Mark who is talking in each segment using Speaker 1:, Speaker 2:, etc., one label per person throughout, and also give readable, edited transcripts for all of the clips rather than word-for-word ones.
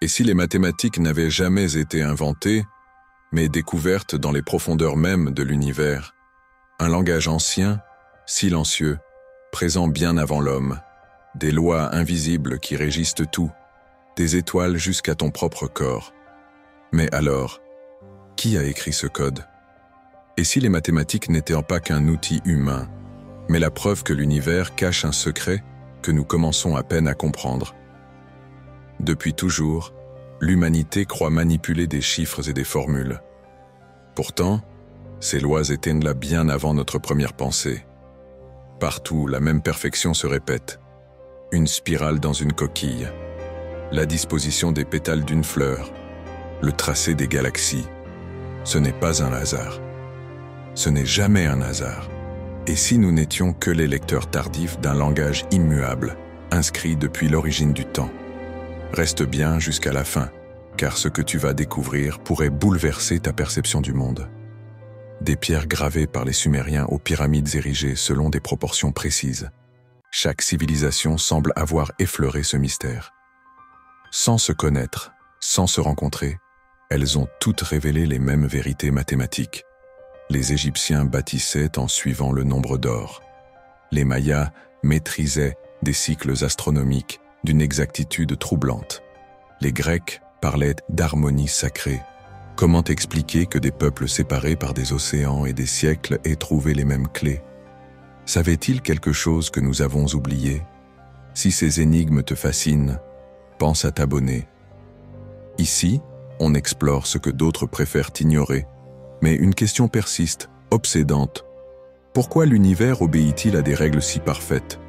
Speaker 1: Et si les mathématiques n'avaient jamais été inventées, mais découvertes dans les profondeurs mêmes de l'univers, un langage ancien, silencieux, présent bien avant l'homme, des lois invisibles qui régissent tout, des étoiles jusqu'à ton propre corps. Mais alors, qui a écrit ce code? Et si les mathématiques n'étaient pas qu'un outil humain, mais la preuve que l'univers cache un secret que nous commençons à peine à comprendre? Depuis toujours, l'humanité croit manipuler des chiffres et des formules. Pourtant, ces lois étaient là bien avant notre première pensée. Partout, la même perfection se répète. Une spirale dans une coquille, la disposition des pétales d'une fleur, le tracé des galaxies. Ce n'est pas un hasard. Ce n'est jamais un hasard. Et si nous n'étions que les lecteurs tardifs d'un langage immuable, inscrit depuis l'origine du temps? Reste bien jusqu'à la fin, car ce que tu vas découvrir pourrait bouleverser ta perception du monde. Des pierres gravées par les Sumériens aux pyramides érigées selon des proportions précises. Chaque civilisation semble avoir effleuré ce mystère. Sans se connaître, sans se rencontrer, elles ont toutes révélé les mêmes vérités mathématiques. Les Égyptiens bâtissaient en suivant le nombre d'or. Les Mayas maîtrisaient des cycles astronomiques d'une exactitude troublante. Les Grecs parlaient d'harmonie sacrée. Comment expliquer que des peuples séparés par des océans et des siècles aient trouvé les mêmes clés? Savait-il quelque chose que nous avons oublié? Si ces énigmes te fascinent, pense à t'abonner. Ici, on explore ce que d'autres préfèrent ignorer. Mais une question persiste, obsédante. Pourquoi l'univers obéit-il à des règles si parfaites?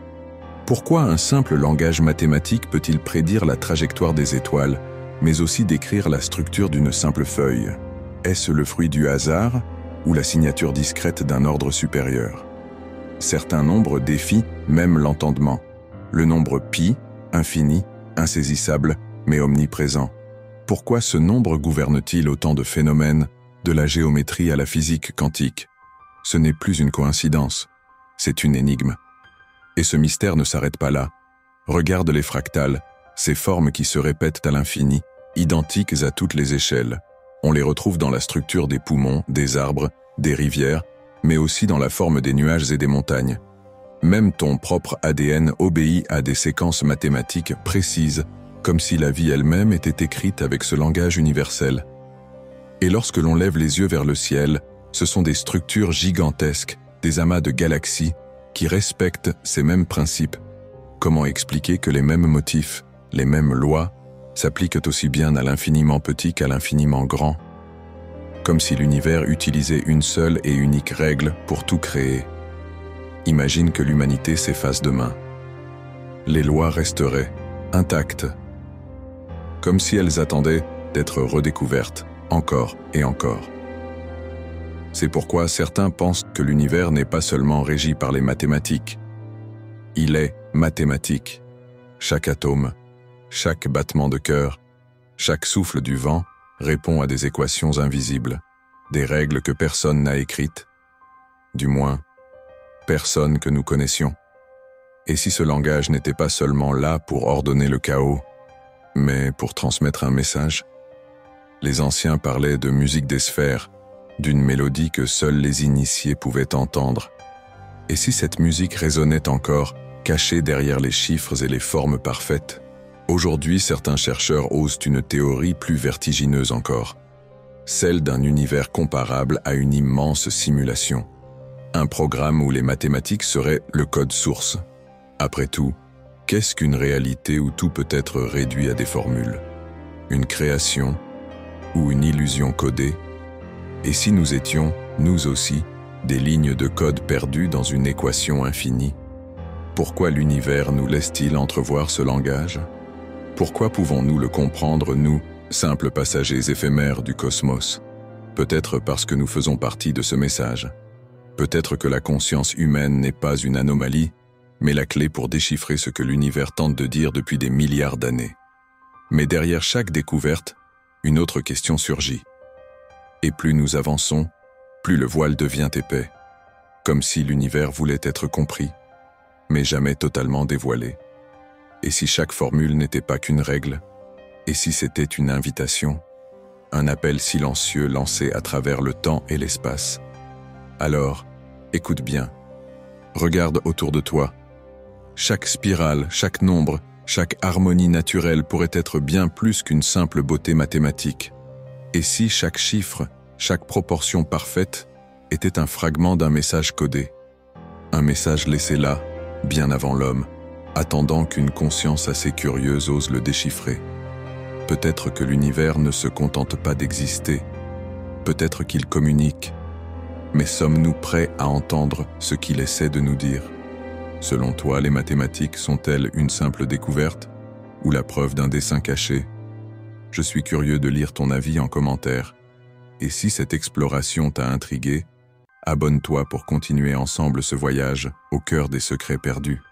Speaker 1: Pourquoi un simple langage mathématique peut-il prédire la trajectoire des étoiles, mais aussi décrire la structure d'une simple feuille? Est-ce le fruit du hasard ou la signature discrète d'un ordre supérieur? Certains nombres défient même l'entendement. Le nombre pi, infini, insaisissable, mais omniprésent. Pourquoi ce nombre gouverne-t-il autant de phénomènes, de la géométrie à la physique quantique? Ce n'est plus une coïncidence, c'est une énigme. Et ce mystère ne s'arrête pas là. Regarde les fractales, ces formes qui se répètent à l'infini, identiques à toutes les échelles. On les retrouve dans la structure des poumons, des arbres, des rivières, mais aussi dans la forme des nuages et des montagnes. Même ton propre ADN obéit à des séquences mathématiques précises, comme si la vie elle-même était écrite avec ce langage universel. Et lorsque l'on lève les yeux vers le ciel, ce sont des structures gigantesques, des amas de galaxies, qui respectent ces mêmes principes. Comment expliquer que les mêmes motifs, les mêmes lois, s'appliquent aussi bien à l'infiniment petit qu'à l'infiniment grand? Comme si l'univers utilisait une seule et unique règle pour tout créer. Imagine que l'humanité s'efface demain. Les lois resteraient intactes, comme si elles attendaient d'être redécouvertes encore et encore. C'est pourquoi certains pensent que l'univers n'est pas seulement régi par les mathématiques. Il est mathématique. Chaque atome, chaque battement de cœur, chaque souffle du vent répond à des équations invisibles, des règles que personne n'a écrites, du moins, personne que nous connaissions. Et si ce langage n'était pas seulement là pour ordonner le chaos, mais pour transmettre un message? Les anciens parlaient de musique des sphères, d'une mélodie que seuls les initiés pouvaient entendre. Et si cette musique résonnait encore, cachée derrière les chiffres et les formes parfaites? Aujourd'hui, certains chercheurs osent une théorie plus vertigineuse encore, celle d'un univers comparable à une immense simulation. Un programme où les mathématiques seraient le code source. Après tout, qu'est-ce qu'une réalité où tout peut être réduit à des formules? Une création ou une illusion codée? Et si nous étions, nous aussi, des lignes de code perdues dans une équation infinie? Pourquoi l'univers nous laisse-t-il entrevoir ce langage? Pourquoi pouvons-nous le comprendre, nous, simples passagers éphémères du cosmos? Peut-être parce que nous faisons partie de ce message. Peut-être que la conscience humaine n'est pas une anomalie, mais la clé pour déchiffrer ce que l'univers tente de dire depuis des milliards d'années. Mais derrière chaque découverte, une autre question surgit. Et plus nous avançons, plus le voile devient épais, comme si l'univers voulait être compris, mais jamais totalement dévoilé. Et si chaque formule n'était pas qu'une règle? Et si c'était une invitation, un appel silencieux lancé à travers le temps et l'espace? Alors, écoute bien. Regarde autour de toi. Chaque spirale, chaque nombre, chaque harmonie naturelle pourrait être bien plus qu'une simple beauté mathématique. Et si chaque chiffre, chaque proportion parfaite, était un fragment d'un message codé? Un message laissé là, bien avant l'homme, attendant qu'une conscience assez curieuse ose le déchiffrer. Peut-être que l'univers ne se contente pas d'exister, peut-être qu'il communique, mais sommes-nous prêts à entendre ce qu'il essaie de nous dire? Selon toi, les mathématiques sont-elles une simple découverte ou la preuve d'un dessein caché? Je suis curieux de lire ton avis en commentaire. Et si cette exploration t'a intrigué, abonne-toi pour continuer ensemble ce voyage au cœur des secrets perdus.